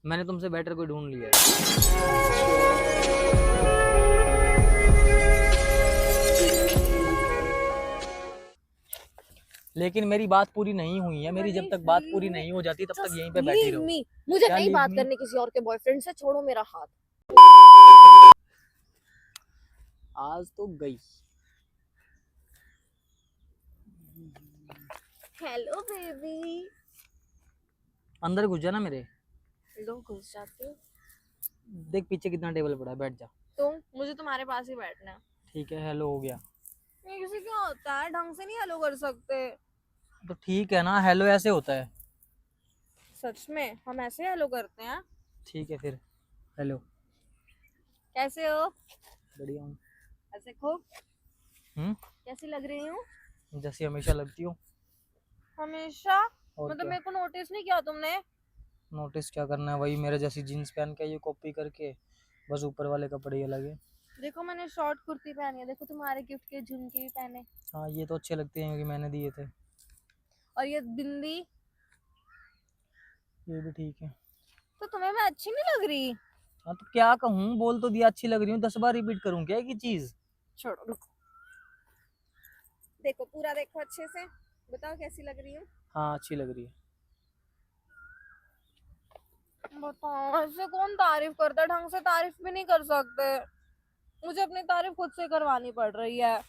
मैंने तुमसे बेटर कोई ढूंढ लिया है। लेकिन मेरी बात पूरी नहीं हुई है। मेरी जब तक बात पूरी नहीं हो जाती तब तक यहीं पे बैठी लीव रहो। मी। मुझे क्या नहीं लीव बात मी? करनी किसी और के बॉयफ्रेंड से। छोड़ो मेरा हाथ। आज तो गई। Hello baby. अंदर घुस जा ना मेरे। लो घुस जाती हूँ। देख पीछे कितना टेबल पड़ा है, बैठ जा। मुझे तुम्हारे पास ही बैठना है। ठीक है, हेलो हो गया। ये किसी क्या होता है, ढंग से नहीं हेलो कर सकते। तो ठीक है ना, हेलो ऐसे होता है। सच में हम ऐसे हेलो करते हैं। ठीक है फिर, हेलो। कैसे हो? बढ़िया हूँ। ऐसे खूब कैसी लग रही हूँ? जैसी हमेशा लगती हो। हमेशा? और मतलब क्या, मेरे को नोटिस नहीं किया तुमने? नोटिस क्या करना है, वही मेरे जैसी जीन्स पहन के ये कॉपी करके, बस ऊपर वाले कपड़े ही अलग है। देखो मैंने शॉर्ट कुर्ती पहनी है, देखो तुम्हारे गिफ्ट के झुमके भी पहने, हाँ ये तो अच्छे लगते हैं क्योंकि मैंने दिए थे। और ये बिंदी। ये भी ठीक है। तो तुम्हें मैं अच्छी नहीं लग रही? हाँ तो क्या कहूँ, बोल तो दिया अच्छी लग रही हूँ, 10 बार रिपीट करूँ क्या एक ही चीज? छोड़ो रुको। देखो पूरा देखो अच्छे से, बताओ कैसी लग रही हूँ। हाँ अच्छी लग रही है। बताओ ऐसे कौन तारीफ करता है? ढंग से तारीफ भी नहीं कर सकते। मुझे अपनी तारीफ खुद से करवानी पड़ रही है।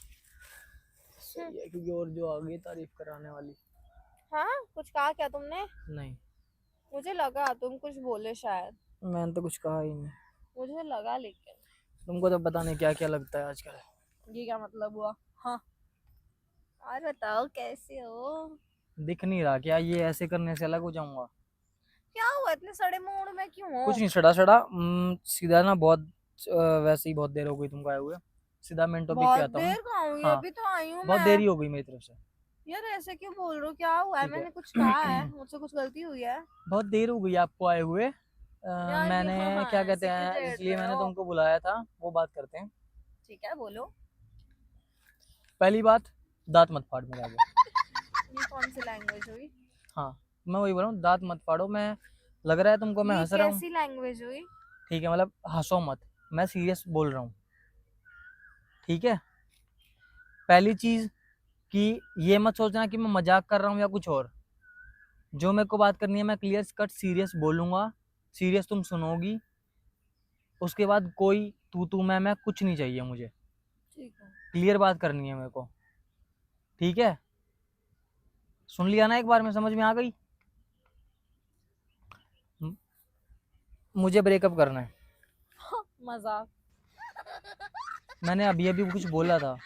सही है, क्योंकि और जो आ गई तारीफ कराने वाली। हाँ कुछ कहा क्या तुमने? नहीं, मुझे लगा तुम कुछ बोले शायद। मैंने तो कुछ कहा ही नहीं। मुझे लगा लेकिन। तुमको तो पता नहीं क्या क्या लगता है आजकल। ये क्या मतलब हुआ? हाँ। और बताओ कैसे हो? दिख नहीं रहा क्या, ये ऐसे करने से अलग हो जाऊंगा? क्या हुआ, इतने सड़े मूड में क्यों हो? कुछ नहीं, सड़ा सड़ा सीधा ना, बहुत वैसे ही बहुत देर हो गई तुमको आए हुए। सीधा मेन टॉपिक पे बहुत आता हूँ। देर कहाँ हुई, हाँ, अभी तो आई हूँ बहुत मैं। देरी हो गई मेरी तरफ से। यार ऐसे क्यों बोल रहे हो? क्या हुआ है? ठीक मैंने कुछ है। कहा है? मुझसे कुछ गलती हुई है? बहुत देर हो गई आपको आए हुए। यार ये मैंने हाँ क्या कहते ऐसे क्यों हैं, छेड़ इसलिए रहे मैंने हो? तुमको बुलाया था, वो बात करते हैं। ठीक है बोलो। पहली बात, दांत मत फाड़ मेरे आगे। ये कौन सी लैंग्वेज हुई? हाँ, मैं वही बोल रहा हूँ, दांत मत फाड़ो। मैं लग रहा है तुमको मैं ये हंस रहा हूँ? कैसी लैंग्वेज हुई? ठीक है, मतलब हंसो मत, मैं सीरियस बोल रहा हूँ। ठीक है, पहली चीज कि ये मत सोचना कि मैं मजाक कर रहा हूँ या कुछ और। जो मेरे को बात करनी है मैं क्लियर कट सीरियस बोलूंगा, सीरियस तुम सुनोगी। उसके बाद कोई तू मैं कुछ नहीं चाहिए मुझे। ठीक है। क्लियर बात करनी है मेरे को। ठीक है, सुन लिया ना एक बार में, समझ में आ गई? म- मुझे ब्रेकअप करना है। मजाक? मैंने अभी अभी कुछ बोला था।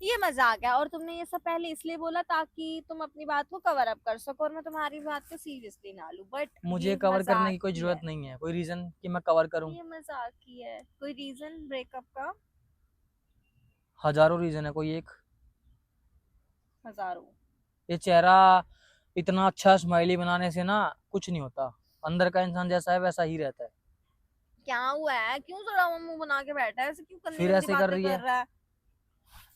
ये मजाक है, और तुमने ये सब पहले इसलिए बोला ताकि तुम अपनी बात को कवर अप कर सको और मैं तुम्हारी बात को सीरियसली ना लूं, बट मुझे ये कवर करने मजाक की कोई ही जरूरत है। नहीं है, कोई रीजन कि मैं कवर करूं। ये मजाक ही है। कोई रीजन ब्रेकअप का? हजारों रीजन है, कोई एक? हजारों? ये चेहरा इतना अच्छा स्माइली बनाने से ना कुछ नहीं होता। अंदर का इंसान जैसा है वैसा ही रहता है। क्या हुआ है? क्यों सड़ा हुआ मुंह बना के बैठा है? ऐसे क्यों गंदी फिर गंदी ऐसे कर बातें रही कर है, रहा है?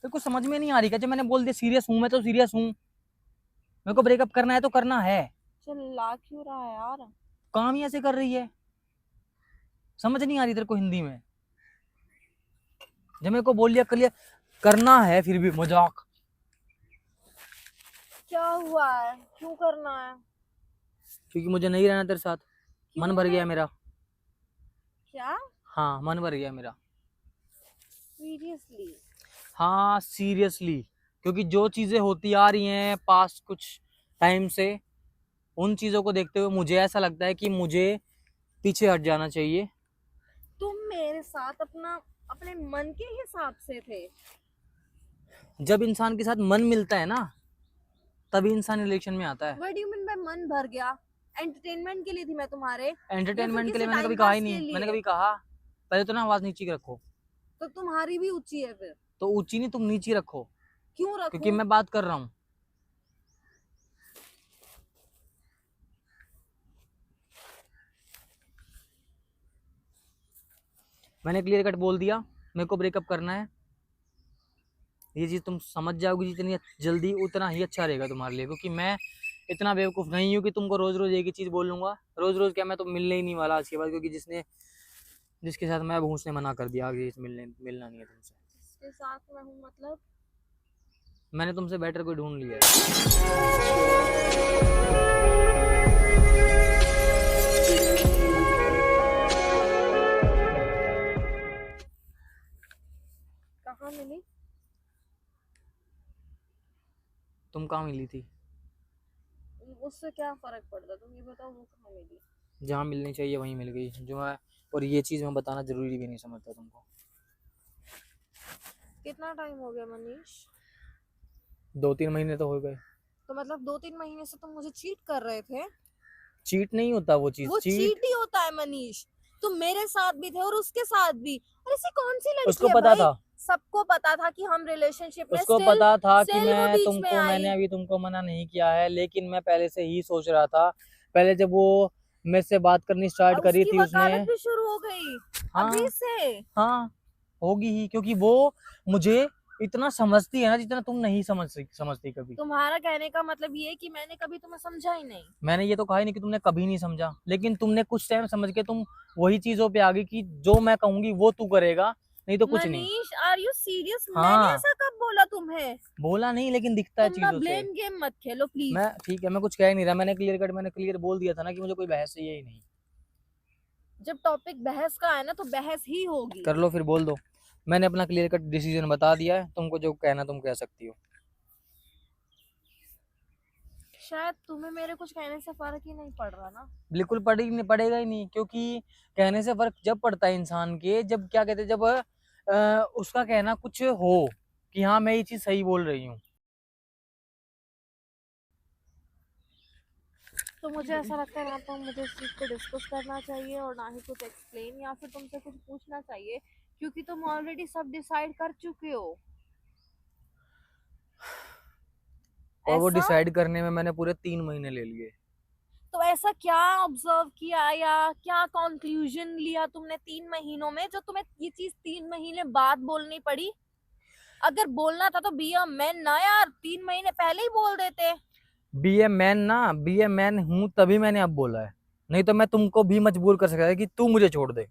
तो कुछ समझ में नहीं आ रही क्या? जब मैंने बोल दिया सीरियस हूं, मैं तो सीरियस हूं। मेरे को ब्रेकअप करना है तो करना है। चिल्ला क्यों रहा है यार? काम ही ऐसे कर रही है, समझ नहीं आ रही तेरे को हिंदी में? जब मेरे को बोल लिया क्लियर करना है फिर भी मजाक। क्या हुआ है? क्यों करना है? क्योंकि मुझे नहीं रहना तेरे साथ, क्यों मन भर नहीं? गया मेरा। क्या? हाँ मन भर गया मेरा। सीरियसली? हाँ सीरियसली, क्योंकि जो चीजें होती आ रही हैं पास्ट कुछ टाइम से, उन चीजों को देखते हुए मुझे ऐसा लगता है कि मुझे पीछे हट जाना चाहिए। तुम मेरे साथ अपने मन के हिसाब से थे। जब इंसान के साथ मन मिलता है ना, तभी इंसान रिलेशन में आता है। What do you mean by मन भर गया? एंटरटेनमेंट के लिए थी मैं तुम्हारे, या फिर एंटरटेनमेंट के लिए किसी मैंने कभी टाइम कहा ही पास के नहीं, मैंने लिए? कभी कहा? पहले तो ना आवाज नीची रखो। तो तुम्हारी भी ऊंची है फिर। तो ऊंची नहीं, तुम नीची रखो, क्यों क्योंकि रखूं? मैं बात कर रहा हूँ। मैंने क्लियर कट बोल दिया, मेरे को ब्रेकअप करना है। ये चीज तुम समझ जाओगी जितनी जल्दी उतना ही अच्छा रहेगा तुम्हारे लिए, क्योंकि मैं इतना बेवकूफ नहीं हूँ कि तुमको रोज रोज एक ही चीज बोलूंगा। रोज रोज क्या, मैं तो मिलने ही नहीं वाला आज के बाद, क्योंकि जिसके साथ मैं हूँ उसने मना कर दिया आगे मिलना नहीं है तुमसे। जिसके साथ मैं हूँ मतलब? मैंने तुमसे बेटर कोई ढूंढ लिया है। कहाँ मिली? तुम कहाँ मिली थी? उससे क्या फर्क पड़ता, तुम ये बताओ वो कहाँ मिली? जहाँ मिलनी चाहिए वहीं मिल गई। और ये चीज मैं बताना जरूरी भी नहीं समझता तुमको। कितना टाइम हो गया मनीष? 2-3 महीने तो हो गए। तो मतलब 2-3 महीने से तुम मुझे चीट कर रहे थे? चीट नहीं होता वो चीज, वो चीट चीट ही होता है मनीष। तुम मेरे साथ भी थे और उसके साथ भी। और ऐसी कौन सी लड़की उसको है पता भाई? था। सबको पता था कि हम रिलेशनशिप में, उसको स्टिल पता था कि स्टिल वो बीच में मैंने आई। अभी तुमको मना नहीं किया है, लेकिन मैं पहले से ही सोच रहा था। पहले जब वो मेरे से बात करनी स्टार्ट और करी उसकी थी उसने। वकालत भी शुरू हो गई अभी हाँ से। हाँ, होगी ही, क्योंकि वो मुझे इतना समझती है ना जितना तुम नहीं समझती कभी। तुम्हारा कहने का मतलब ये है कि मैंने कभी तुम्हें समझा ही नहीं? मैंने ये तो कहा ही नहीं कि तुमने कभी नहीं समझा, लेकिन तुमने कुछ टाइम समझ के तुम वही चीजों पे आ गई कि जो मैं कहूंगी वो तू करेगा, नहीं तो कुछ नहीं। Manish, are you serious? मैंने हाँ, ऐसा कब बोला तुम्हें? बोला नहीं, लेकिन दिखता है तुम ना चीजों से। ब्लेम गेम मत खेलो प्लीज। मैं ठीक है, मैं कुछ कह ही नहीं रहा। मैंने क्लियर बोल दिया था ना कि मुझे कोई बहस चाहिए ही नहीं। जब टॉपिक बहस का है ना तो बहस ही होगी। कर लो फिर, बोल दो। मैंने अपना क्लियर कट डिसीजन बता दिया है, तुमको जो कहना तुम कह सकती हो। शायद तुम्हें मेरे कुछ कहने से फर्क ही नहीं पड़ रहा ना। बिल्कुल पड़ेगा ही नहीं, क्योंकि कहने से फर्क जब पड़ता है इंसान के, जब क्या कहते हैं, जब उसका कहना कुछ हो कि हाँ मैं ये चीज सही बोल रही हूँ। तो मुझे ऐसा लगता है ना तो मुझे इस चीज को डिस्कस करना चाहिए और ना ही कुछ एक्सप्लेन या फिर तुमसे कुछ पूछना चाहिए, क्योंकि तुम ऑलरेडी सब डिसाइड कर चुके हो। और वो ऐसा डिसाइड करने में मैंने पूरे 3 महीने ले लिए। तो ऐसा क्या ऑब्जर्व किया या क्या कंक्लूजन लिया तुमने 3 महीनों में, जो तुम्हें ये चीज 3 महीने बाद बोलनी पड़ी? अगर बोलना था तो बी अ मैन ना यार, 3 महीने पहले ही बोल देते। बी ए मैन हूँ तभी मैंने अब बोला है, नहीं तो मैं तुमको भी मजबूर कर सकता था कि तू मुझे छोड़ दे।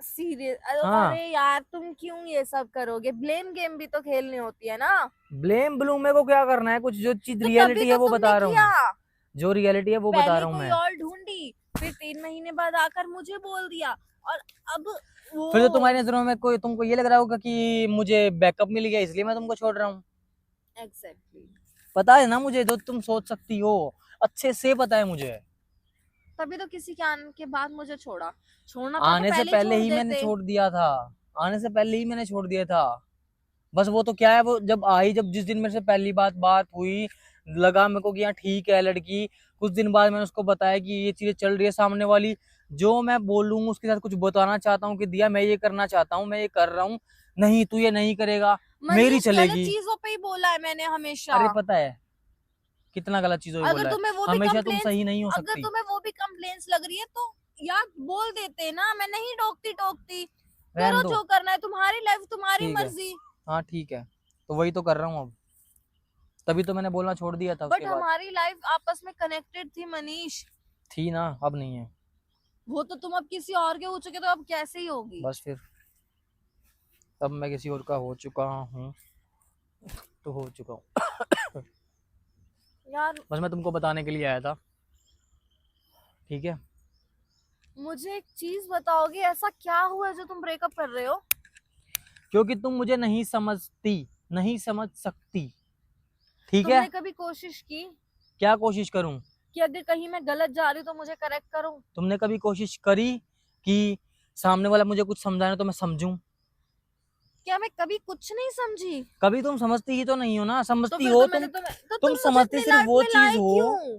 सीरियस? हाँ, अरे यार तुम क्यों ये सब करोगे? ब्लेम गेम भी तो खेलनी होती है ना। ब्लेम ब्लूम मेरे को क्या करना है? कुछ जो चीज तो तभी रियलिटी है तो वो तुमने बता रहा हूँ किया। मैं। जो रियलिटी है वो बता पहले रहा हूँ कोई मैं। और ढूंढी, फिर 3 महीने बाद आकर मुझे बोल दिया, और अब फिर तो वो। तुम्हारी नजरों में कोई, तुमको ये लग रहा होगा कि मुझे बैकअप मिल गया इसलिए मैं तुमको छोड़ रहा हूँ। एग्जैक्टली। पता है ना मुझे, जो तुम सोच सकती हो अच्छे से पता है मुझे। तभी तो किसी के आने के बाद मुझे छोड़ा। छोड़ना था तो आने से पहले ही पहले छोड़ ही मैंने देते। छोड़ दिया था। आने से पहले ही मैंने छोड़ दिया था। बस वो तो क्या है, वो जब आई, जब जिस दिन मेरे से पहली बात हुई, लगा मेरे को कि हाँ ठीक है लड़की। कुछ दिन बाद मैंने उसको बताया कि ये चीजें चल रही है सामने वाली, जो मैं बोलूँ उसके साथ कुछ बताना चाहता हूँ कि दिया मैं ये करना चाहता हूँ, मैं ये कर रहा हूँ, नहीं तू ये नहीं करेगा, मेरी मनीष, गलत चलेगी। चीजों पे ही बोला है मैंने हमेशा। अरे पता है कितना गलत चीजों में अगर बोला है। तुम्हें वो भी हमेशा तुम कंप्लेन्स सही नहीं हो अगर सकती। तुम्हें वो भी कंप्लेन्स लग रही है तो यार बोल देते ना, मैं नहीं टोकती। रहन करो दो। जो करना है, तुम्हारी लाइफ तुम्हारी ठीक है, मर्जी। हाँ ठीक है, तो वही तो कर रहा हूँ अब। तभी तो मैंने बोलना छोड़ दिया था बट उसके बाद। हमारी लाइफ आपस में कनेक्टेड थी मनीष। थी ना, अब नहीं है। वो तो तुम अब किसी और के हो चुके, तो अब कैसे ही होगी? बस फिर, अब मैं किसी और का हो चुका हूँ तो हो चुका हूँ। यार बस मैं तुमको बताने के लिए आया था, ठीक है। मुझे एक चीज बताओगे, ऐसा क्या हुआ है जो तुम ब्रेकअप कर रहे हो? क्योंकि तुम मुझे नहीं समझती, नहीं समझ सकती, ठीक है। तुमने कभी कोशिश की क्या कोशिश करूं? कि अगर कहीं मैं गलत जा रही हूँ तो मुझे करेक्ट करो? तुमने कभी कोशिश करी कि सामने वाला मुझे कुछ समझाना तो मैं समझूं? क्या मैं कभी कुछ नहीं समझी? कभी तुम समझती ही तो नहीं हो ना। तो समझती फिर हो तो मैंने तुम। तुम मुझे समझती अपनी सिर्फ लाइफ वो में चीज लाए हो क्यों?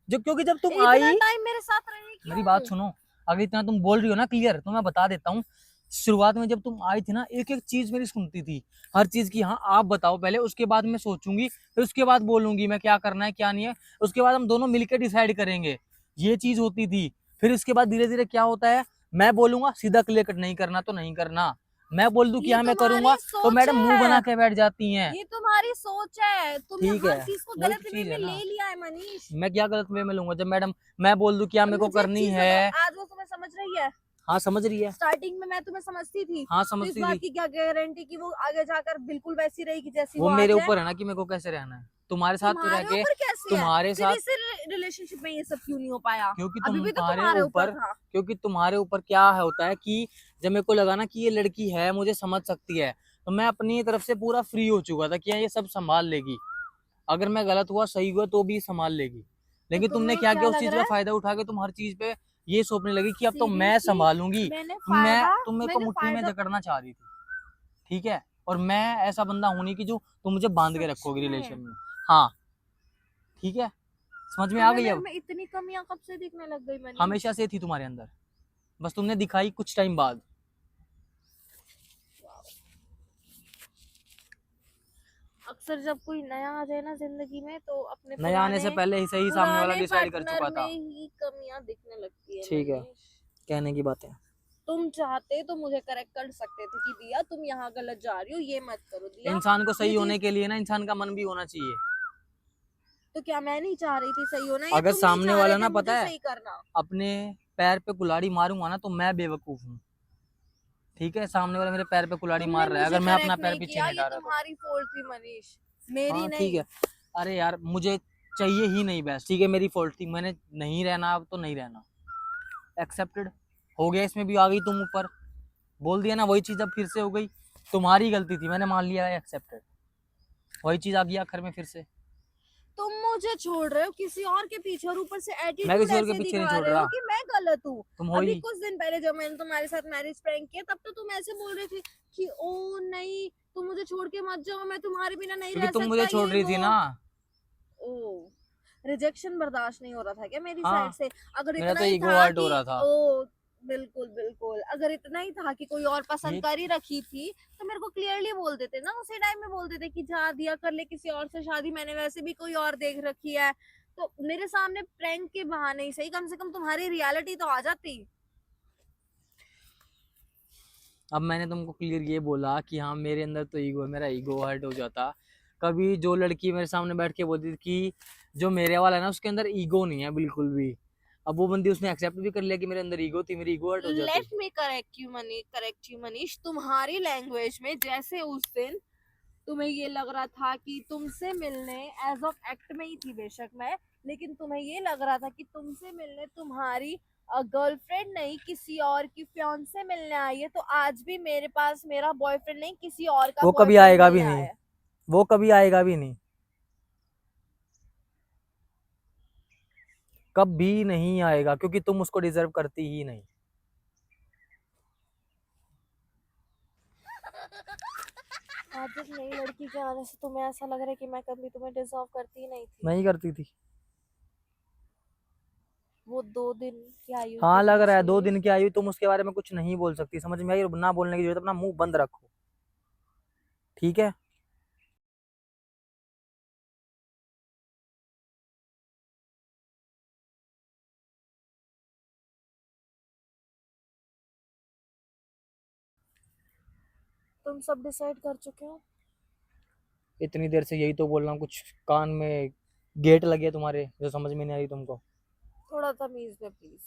जो, क्योंकि जब तुम इतना आई। टाइम मेरे साथ रहे मेरी बात क्यों? सुनो, अगर इतना तुम बोल रही हो ना क्लियर, तो मैं बता देता हूँ। शुरुआत में जब तुम आई थी ना, एक एक चीज मेरी सुनती थी, हर चीज की। हाँ आप बताओ पहले, उसके बाद मैं सोचूंगी, फिर उसके बाद बोलूंगी मैं क्या करना है क्या नहीं है। उसके बाद हम दोनों मिलकर डिसाइड करेंगे। ये चीज होती थी। फिर इसके बाद धीरे धीरे क्या होता है, मैं बोलूंगा सीधा क्लियर कट, नहीं करना तो नहीं करना, मैं बोल दूं कि ये हाँ मैं तुम्हारी करूंगा तो सोच मैडम मुंह है, बना के बैठ जाती हैं। ये तुम्हारी सोच है, तुमने ठीक हर है, चीज को वही गलत तो वे चीज में है ना। ले लिया है मनीष। मैं क्या गलत वे में लूंगा जब मैडम मैं बोल दूं कि हाँ अब मेरे को मुझे एक करनी चीज है। बताओ, आज वो तुम्हें समझ रही है? हाँ समझ रही है। स्टार्टिंग में मैं तुम्हें समझती थी, हाँ तो इस समझती बात थी। की क्या गारंटी कि वो आगे जाकर बिल्कुल वैसी रहेगी जैसी वो वो मेरे आज है? ऊपर है ना कि मेरे को कैसे रहना है तुम्हारे साथ तो रह तुम्हारे के। ऊपर कैसे है? तुम्हारे फिर साथ इस रिलेशनशिप में ये सब क्यों नहीं हो पाया? क्योंकि अभी भी तो तुम्हारे तुम्हारे ऊपर ऊपर था। क्योंकि तुम्हारे ऊपर क्या है होता है कि जब मेरे को लगा ना कि ये लड़की है मुझे समझ सकती है तो मैं अपनी तरफ से पूरा फ्री हो चुका था कि हाँ, ये सब संभाल लेगी। अगर मैं गलत हुआ सही हुआ तो भी संभाल लेगी। तो लेकिन तुमने तुम्हें क्या क्या किया उस लग चीज रहा का है? फायदा उठा के तुम हर चीज पे ये सोचने लगी कि अब तो मैं सीरियसली संभालूंगी। मैंने मैं फायदा तुम मेरे को मैंने मुट्ठी में फायदा जकड़ना चाह रही थी। ठीक है। और मैं ऐसा बंदा हूं नहीं कि जो तुम मुझे बांध के सच रखोगी में? रिलेशन में। हाँ ठीक है। समझ में आ तुम्हें गई मेरे अब। में इतनी कमियां कब से दिखने लग गई हमेशा मनीष? से थी तुम्हारे अंदर बस तुमने दिखाई कुछ टाइम बाद। अक्सर जब कोई नया आ जाए ना जिंदगी में तो अपने नया आने से पहले ही सही सामने वाला पुराने डिसाइड कर पार्टनर चुका में था। ही कमियां दिखने लगती है ठीक है। मनीष। कहने की बात है। तुम चाहते तो मुझे करेक्ट कर सकते थे कि दिया तुम यहाँ गलत जा रही हो, ये मत करो दिया। इंसान को ये सही होने चीज के लिए ना इंसान का मन भी होना चाहिए। तो क्या मैं नहीं चाह रही थी सही होना, या अगर तुम नहीं सामने चाह रहे वाला थे ना मुझे पता है सही करना? अपने पैर पे कुल्हाड़ी मारूंगा ना तो मैं बेवकूफ हूँ। ठीक है। सामने वाला मेरे पैर पे कुल्हाड़ी तुमने मार रहा है मुझे अगर मैं अपना करेक्ट पैर नहीं पीछे किया, नहीं ये डाला तो। तुम्हारी फॉल्ट थी मनीष, मेरी हाँ ठीक नहीं। है। अरे यार मुझे चाहिए ही नहीं बस। ठीक है मेरी फॉल्ट थी मैंने नहीं रहना अब तो नहीं रहना। एक्सेप्टेड हो गया। इसमें भी आ गई तुम ऊपर बोल दिया ना वही चीज अब फिर से हो गई। तुम्हारी गलती थी मैंने मान लिया है एक्सेप्टेड। वही चीज आ गई आखिर में फिर से। तुम मुझे छोड़ रहे हो किसी और के पीछे, और ऊपर से मैं एटीट्यूड किसी और के ऐसे पीछे नहीं दिखा छोड़ रहे हो रहा। कि मैं गलत हूँ। तुम हो अभी ही। कुछ दिन पहले जब मैंने तुम्हारे साथ मैरिज प्रैंक किया तब तो तुम ऐसे बोल रहे थे कि ओ नहीं तुम मुझे छोड़ के मत जाओ, मैं तुम्हारे बिना नहीं क्योंकि रह तुम मुझे सकता, छोड़ ये रही थी वो। ना। ओ, रिजेक्शन बर्दाश्त नहीं हो रहा था क्या मेरी साइड हाँ से? अगर मेरा इतना तो ही ईगो था हर्ट हो कि रहा था। ओ, बिल्कुल बिल्कुल, अगर इतना ही था कि कोई और पसंद ये कर ही रखी थी तो मेरे को क्लियरली बोल देते ना, उसी टाइम में बोल देते कि जा दिया कर ले किसी और से शादी, मैंने वैसे भी कोई और देख रखी है। तो मेरे सामने प्रैंक के बहाने ही सही, कम से कम तुम्हारी रियलिटी तो आ जाती। अब मैंने तुमको क्लियर ये बोला कि हाँ मेरे अंदर तो ईगो है मेरा ईगो हर्ट हो जाता। कभी जो लड़की मेरे सामने बैठ के बोलती थी कि जो मेरे वाला है ना उसके अंदर ईगो नहीं है बिल्कुल भी। अब वो बंदी उसने एक्सेप्ट भी कर लिया कि मेरे अंदर ईगो थी मेरी ईगो हर्ट हो जाती। Let me correct you Manish, तुम्हारी लैंग्वेज में जैसे उस दिन तुम्हें ये लग रहा था कि तुमसे मिलने एज ऑफ एक्ट में ही थी बेशक मैं, लेकिन तुम्हें ये लग रहा था कि तुमसे मिलने तुम्हारी गर्लफ्रेंड नहीं किसी और की फियांसे मिलने आई है, तो आज भी मेरे पास मेरा बॉयफ्रेंड नहीं किसी और का वो कभी बॉयफ्रेंड आएगा भी मिलने नहीं। आया है। वो कभी आएगा भी नहीं। कभी नहीं आएगा क्योंकि तुम उसको डिजर्व करती ही नहीं। आज एक नई लड़की के आने से तुम्हें ऐसा लग रहा है कि मैं कभी तुम्हें डिजर्व करती ही नहीं थी। नहीं करती थी। वो 2 दिन की आयु के हाँ लग रहा है 2 पीछे दिन की आई हुई तुम उसके बारे में कुछ नहीं बोल सकती। समझ में आई। और ना बोलने की जरूरत अपना मुंह बंद रखो। ठीक है। तुम सब डिसाइड कर चुके हो? इतनी देर से यही तो बोल रहा हूँ कुछ कान में गेट लगे तुम्हारे जो समझ में नहीं आ रही तुमको। थोड़ा तमीज में प्लीज।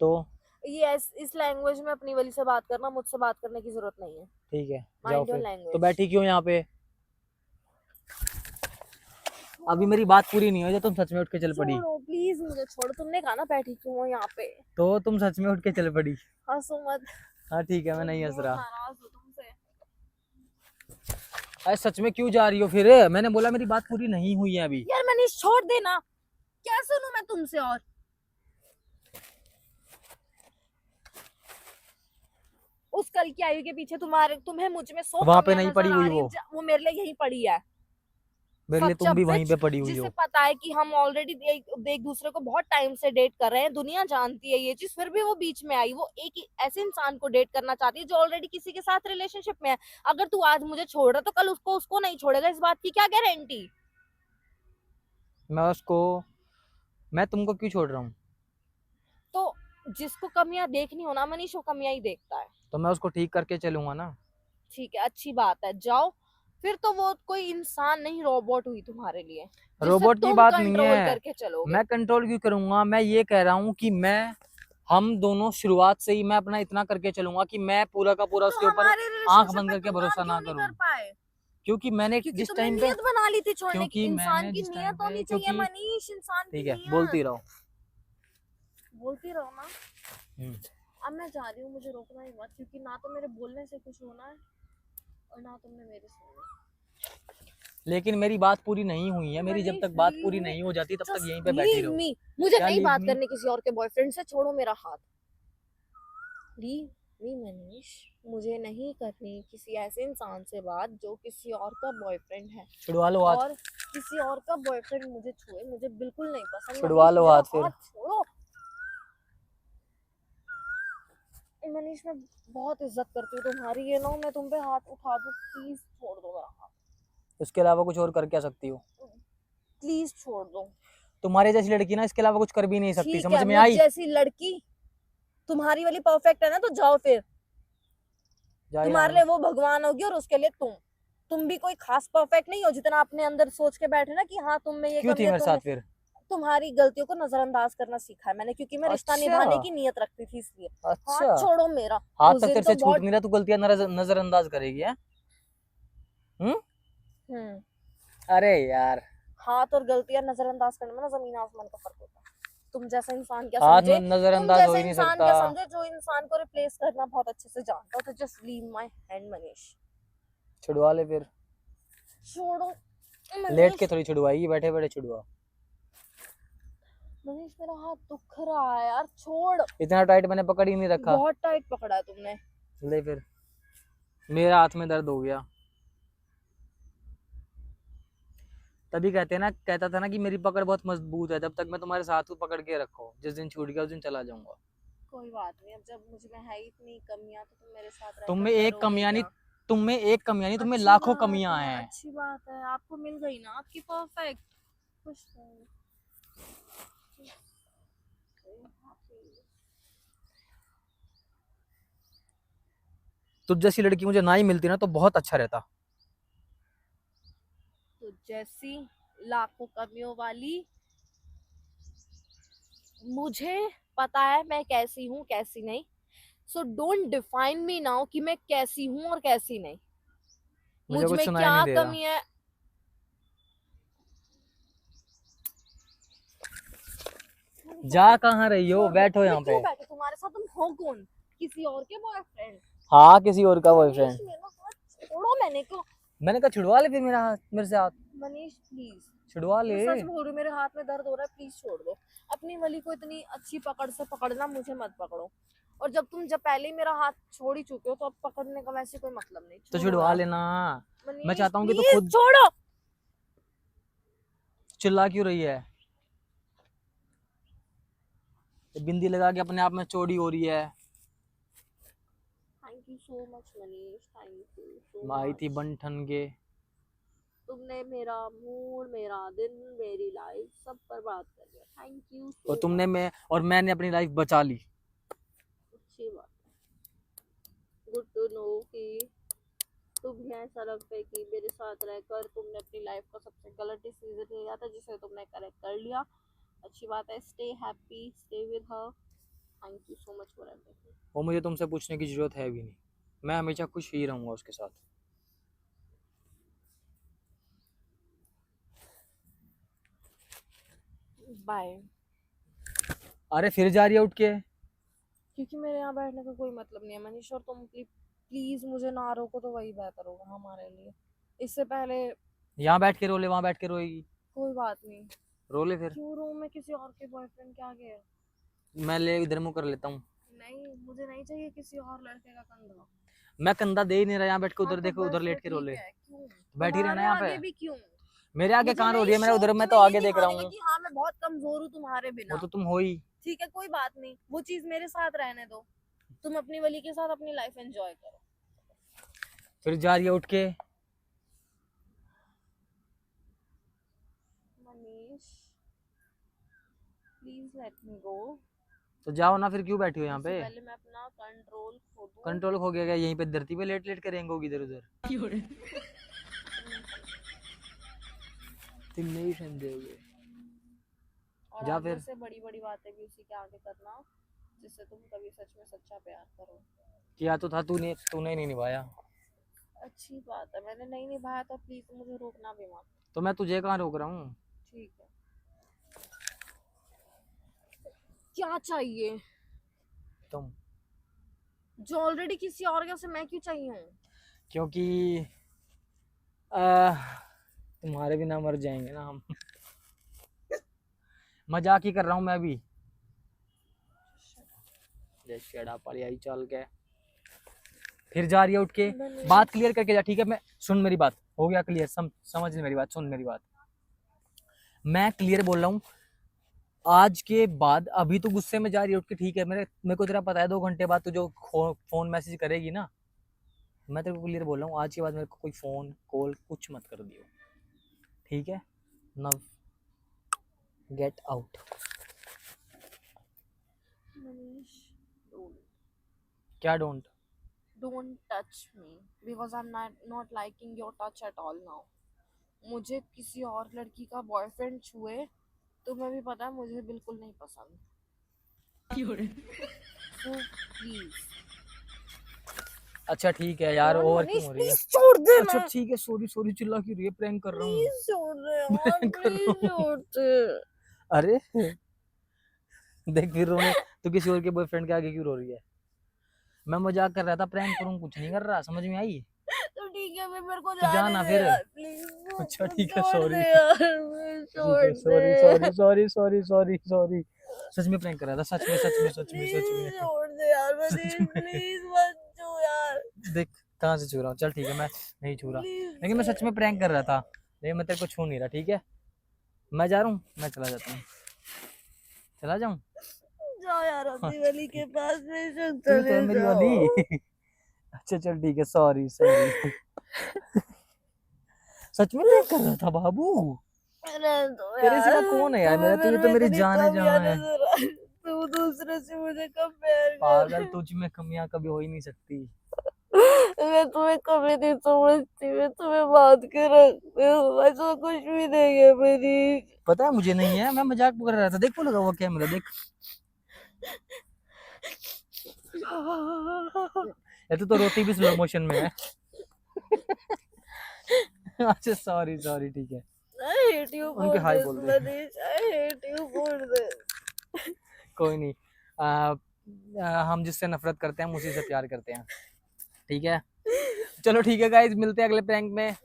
तो ये इस लैंग्वेज में अपनी वाली से बात करना, मुझसे बात करने की जरूरत नहीं है। ठीक है जाओ माइंड योर फिर। तो लैंग्वेज। बैठी क्यों यहाँ पे। अभी मेरी बात पूरी नहीं हुई जो तुम सच में उठ के चल पड़ी। छोड़ो प्लीज, मुझे छोड़ो, तुमने कहा ना बैठी क्यों हो यहाँ पे। तो तुम सच में उठ के चल पड़ी। हंसो मत। हाँ ठीक है मैं नहीं हंस बहुत रहा। नाराज हूँ तुमसे। अरे सच में क्यों जा रही हो फिर। मैंने बोला मेरी बात पूरी नहीं हुई है अभी। यार मनीष छोड़ देना, क्या सुनूं मैं तुमसे और। उस कल की आयु के पीछे तुम्हें मुझ में 100 वहां पे कमियां नहीं नजर पड़ी आ हुई रही वो। हैं, वो मेरे लिए यही पड़ी है। मेरे लिए सच तुम भी वहीं बिच, पे पड़ी हुई जिसे हो। पता है कि हम ऑलरेडी एक दूसरे को बहुत टाइम से डेट कर रहे हैं, दुनिया जानती है ये चीज, फिर भी वो बीच में आई। वो एक ऐसे इंसान को डेट करना चाहती है जो ऑलरेडी किसी के साथ रिलेशनशिप में है। अगर तू आज मुझे छोड़ रहा तो कल उसको नहीं छोड़ेगा, इस बात की क्या गारंटी? मैं तुमको क्यों छोड़ रहा हूँ। तो जिसको कमियां देखनी हो ना मनीष, वो कमियां ही देखता है। तो मैं उसको ठीक करके चलूंगा ना। ठीक है, अच्छी बात है, जाओ। फिर तो वो कोई इंसान नहीं, रोबोट हुई तुम्हारे लिए, जिससे रोबोट की तुम बात नहीं कंट्रोल है, करके चलोगे। मैं कंट्रोल क्यों करूंगा, मैं ये कह रहा हूँ कि हम दोनों शुरुआत से ही मैं अपना इतना करके चलूंगा कि मैं पूरा का पूरा तो उसके ऊपर हमारे आंख रिलेशनशिप बंद में करके तुम भरोसा काम ना क्यों नहीं करूं। कर पाए? क्योंकि मैंने क्योंकि जिस तुमने टाइम पे नियत बना ली थी छोड़ने की। क्योंकि इंसान मैंने की जिस टाइम नियत पे होनी चाहिए क्योंकि मनीष, इंसान की ठीक है, बोलती नियत। रहो। बोलती रहो ना। हम्म। अब मैं जा रही हूँ, मुझे रोकना ही मत, क्योंकि ना तो मेरे बोलने से कुछ होना है और ना तुमने मेरी सुननी। लेकिन मेरी बात पूरी नहीं हुई है, मेरी जब मनीष तक बात लीव पूरी मी, नहीं हो जाती तब तक यहीं जस्ट पे बैठी लीव रहो। मी। मुझे क्या नहीं लीव बात मी? करनी किसी और के बॉयफ्रेंड से, छोड़ो मेरा हाथ। लीव मी मनीष, मुझे नहीं करनी किसी ऐसे इंसान से बात जो किसी और का बॉयफ्रेंड है। छुड़वा लो हाथ, और किसी और का बॉयफ्रेंड मुझे छुए, मुझे बिल्कुल नहीं पसंद। छुड़वा मनीष लो मेरा हाथ फिर। हाथ छोड़ो। मनीष मैं बहुत इज्जत करती हूँ तुम्हारी, ये ना मैं तुम पे हाथ उठा दूँ, प्लीज छोड़ दो मेरा हाथ। उसके अलावा कुछ और कर क्या सकती हो? प्लीज छोड़ दो। तुम्हारे जैसी लड़की ना इसके अलावा कुछ कर भी नहीं सकती, ठीक समझ है, में मुझ आई? जैसी लड़की तुम्हारी वाली परफेक्ट है ना, तो जाओ फिर। जा यहाँ तुम्हारे लिए वो भगवान होगी और उसके लिए तुम भी कोई खास परफेक्ट नहीं हो, जितना अपने अंदर सोच के बैठे ना कि हाँ तुम में ये क्यों कमी थी है, मेरे साथ फिर? तुम्हारी गलतियों को नजरअंदाज करना सीखा है मैंने, क्योंकि मैं रिश्ता अच्छा, निभाने की नियत रखती थी, इसलिए। हाथ अच्छा। छोड़ो मेरा। हाथ उस तक दिन तेरे तो से छूट बहुत नहीं रहा, तू गलतियां नजरअंदाज करेगी है? हम्म। हम्म अरे यार, हाथ और गलतियां नजरअंदाज करने में ना जमीन आसमान का फर्क होता है। तुम जैसा इंसान क्या हाथ समझे, तुम नजरअंदाज हो जैसा ही नहीं इंसान सकता। क्या समझे जो इंसान को रिप्लेस करना बहुत अच्छे से जानता हो। तो just leave my hand Manish. छुड़वा ले फिर। छोड़ो लेट के मनीष। थोड़ी छुड़वाएगी, बैठे बैठे छुड़वा। मनीष मेरा हाथ दुख रहा है यार, छोड़। इतना टाइट मैंने पकड़ ही नहीं रखा। बहुत टाइट पकड़ा है तुमने। ले फिर, मेरा हाथ में दर्द हो गया। तभी कहते हैं ना, कहता था ना कि मेरी पकड़ बहुत मजबूत है, जब तक मैं तुम्हारे साथ हूँ पकड़ के रखो, जिस दिन छूट गया उस दिन चला जाऊंगा। कोई बात नहीं, अब जब मुझ में है इतनी कमियां तो तुम मेरे साथ तुम रहकर में एक करोगे कमियां नहीं, क्या? तुम में एक कमियां नहीं, तुम में अच्छी लाखों बात कमियां है, हैं। अच्छी बात है, आपको मिल गई ना आपकी परफेक्ट। खुश रहो। तुझ जैसी लड़की मुझे ना ही मिलती ना तो बहुत अच्छा रहता। तो जैसी लाखों कमियों वाली, मुझे पता है मैं कैसी हूँ कैसी नहीं। So don't define me now कि मैं कैसी हूँ और कैसी नहीं। मुझे मुझ कुछ में सुनाई नहीं क्या दे रहा। कमी है। जा कहाँ रही हो, छोड़ दो। बैठो मैं यहाँ क्यों पे। बैठू तुम्हारे साथ? तुम हो कौन? किसी और के बॉयफ्रेंड? हाँ, किसी और का मनीष बॉयफ्रेंड। मेरा हाथ छोड़ो, मैंने क्यों? मैंने कहा छुड़वा ले फिर मेरा हाथ, मेरे से हाथ मनीष प्लीज, छुड़वा ले। मैं सच बोल रही हूँ, मेरे हाथ में दर्द हो रहा है, प्लीज छोड़ दो। अपनी वली को इतनी अच्छी पकड़ से पकड़ना, मुझे मत पकड़ो। और जब पहले ही मेरा हाथ छोड़ ही चुके हो तो अब पकड़ने का वैसे कोई मतलब नहीं। तो छोड़ो छुड़वा यार। लेना। मैं मनीष चाहता हूँ कि तू प्लीज खुद। छोड़ो। चिल्ला क्यों रही है? ये बिंदी लगा के अपने आप में चौड़ी हो रही है। Thank you so much Manish, thank you so I थी मच। बन ठन के। तुमने मेरा मूड, मेरा दिन, मेरी लाइफ सब बर्बाद कर दिया। थैंक यू और सो तुमने मच। मैं और मैंने अपनी लाइफ बचा ली। अच्छी बात है, गुड टू नो कि तुम्हें ऐसा लगता है कि मेरे साथ रहकर तुमने अपनी लाइफ का सबसे गलत डिसीजन लिया था, जिसे तुमने करेक्ट कर लिया। अच्छी बात है। Stay happy, stay with her. Thank you so much for everything. और मुझे तुमसे पूछने की जरूरत है भी नहीं, मैं हमेशा खुश ही रहूंगा उसके साथ। बाय। अरे फिर जा रही है उठ के? क्योंकि मेरे यहाँ बैठने का कोई मतलब नहीं है मनीष, और तुम प्लीज मुझे ना रोको तो वही बेहतर होगा हमारे लिए। इससे पहले यहाँ बैठ के रो ले, वहां बैठ के रोएगी? कोई बात नहीं। रो ले फिर। क्यों रो मैं किसी और के बॉयफ्रेंड के आगे? मैं ले इधर मुंह कर लेता हूँ। नहीं, मुझे नहीं चाहिए किसी और लड़के का कंधा। मैं कंधा दे ही नहीं रहा, यहाँ बैठ के हाँ उधर तो देखो, बस उधर तो लेट के रो ठीक ले। है, क्यों? बैठ ही रहना तुम्हारे यहाँ आगे पे। भी क्यों? मेरे आगे मुझे कहाँ रो नहीं रही है, मेरा शौक उधर, मैं तो तुम्हें ये आगे देख रहा दिखाने का हूँ। कि हाँ मैं बहुत कमजोर हूँ तुम्हारे वो बिना। तो तुम हो ही। ठीक है, कोई बात नहीं, वो चीज मेरे साथ रहने दो। तुम अपनी वली के साथ अपनी लाइफ एंजॉय करो। फिर जा रही है उठ के। मनीष प्लीज लेट मी गो। तो जाओ ना, फिर क्यों बैठी हो यहाँ उससे पे? पहले मैं अपना कंट्रोल खो दूं। कंट्रोल खो गया क्या? यहीं पे धरती पे लेट लेट करेंगे होगी इधर उधर। तुम नहीं समझोगे। और जा आगे फिर। से बड़ी बड़ी बातें भी उसी के आगे करना, जिससे तुम कभी सच में सच्चा प्यार करो। किया तो था, तूने नहीं निभाया। अच्छी बात है, मैंने नहीं निभाया तो प्लीज मुझे रोकना भी मत। तो मैं तुझे कहाँ रोक रहा हूँ? ठीक है, क्या चाहिए? तुम। जो ऑलरेडी किसी और के, से मैं क्यों चाहिए हूँ? क्योंकि आ, तुम्हारे बिना मर जाएंगे ना हम। मजाक ही कर रहा हूँ मैं भी। पड़ी आई चल के फिर जा रही है उठ के। बात क्लियर करके जा, ठीक है? मैं सुन, मेरी बात हो गया क्लियर? समझ मेरी बात, सुन मेरी बात। मैं क्लियर बोल रहा हूँ, आज के बाद अभी तो गुस्से में जा रही है उठ के, ठीक है? मेरे को तेरा पता है 2 घंटे बाद तू जो फोन मैसेज करेगी ना, मैं तेरे को क्लियर बोल रहा हूँ, आज के बाद मेरे को कोई फोन कॉल कुछ मत कर दियो, ठीक है? Now get out. मनीष, क्या don't? don't touch me because I'm not liking your touch at all now. मुझे किसी और लड़की का बॉयफ्रेंड छुए तुम्हें भी पता है मुझे बिल्कुल नहीं पसंद। So please। अच्छा ठीक है यार, ओवर क्यों हो रही है? प्लीज छोड़ दे। अच्छा ठीक है, सॉरी सॉरी, चिल्ला क्यों रही है? प्रैंक कर रहा हूँ। प्लीज छोड़ दे यार, प्रैंक कर रहा प्लीज हूँ। छोड़ दे। अरे देख फिर रोने, तो किसी और के बॉयफ्रेंड के आगे क्यों रो रही है? मैं मजाक कर रहा था, प्रैंक करूँ, कुछ नहीं कर रहा, समझ में आई? तो ठीक है, फिर मेरे को तो जाने जाना दे फिर। यार प्लीज। अच्छा ठीक है, छोड़ सॉरी। दे यार, प्लीज ठीक छोड़ है, सॉरी दे। Sorry sorry sorry sorry. सच में प्रैंक कर रहा था, सच में सच में सच में सच प्लीज में। छोड़ दे यार, सच मनीष में। प्लीज मत छू यार। देख कहाँ से छू रहा हूँ, चल ठीक है, मैं नहीं छू रहा, प्लीज लेकिन मैं सच में प्रैंक कर रहा था, लेकिन मैं तेरे को छू नहीं रहा, ठीक है? मैं जा रहा हूँ, मैं चला जाता हूँ। चला जाऊँ? जाओ यार अपनी गली के पास में से तू तो है चले मेरी जाओ। वाली। अच्छा चल ठीक है, सॉरी सॉरी। सच में प्रैंक कर रहा था बाबू। रहने दो तेरे सिवा यार, कौन है यार तुम्हें मेरा? मेरे तुझे तो में मेरी इतनी जान है कमियां जहाँ है। नजर आ रही, तुम दूसरे से मुझे कंपेयर पागल, कर। तुझ में कमियां कभी हो ही नहीं सकती। मैं तुम्हें कभी नहीं समझती, मैं तुम्हें बात के रखती हूँ, ऐसा कुछ भी नहीं है मेरी। पता है मुझे नहीं है, मैं मजाक कर रहा था। देखो लगा हुआ कैमरा, देख। ये तो रोती भी स्लो मोशन में है। अच्छा सॉरी सॉरी, ठीक है। I hate you for उनके हाय this, बोल दे। Manish, I hate you for this। कोई नहीं, हम जिससे नफरत करते हैं हम उसी से प्यार करते हैं, ठीक है? चलो ठीक है गाइस, मिलते हैं अगले प्रैंक में।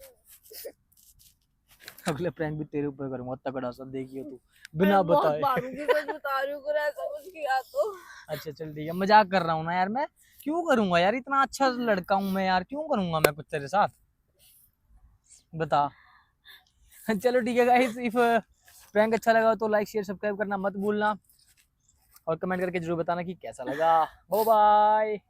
अगले प्रैंक भी तेरे ऊपर करूंगा तगड़ा सा, देखियो तू बिना मैं बहुत बताए। मारूंगी, सच बता रही हूँ, अगर ऐसा कुछ किया तो। अच्छा चल ठीक है, मजाक कर रहा हूँ ना यार, मैं क्यों करूंगा यार? इतना अच्छा लड़का हूँ मैं यार, क्यों करूंगा मैं कुछ तेरे साथ? बता। चलो ठीक है गाइस, इफ प्रैंक अच्छा लगा तो लाइक शेयर सब्सक्राइब करना मत भूलना, और कमेंट करके जरूर बताना कि कैसा लगा। Bye bye.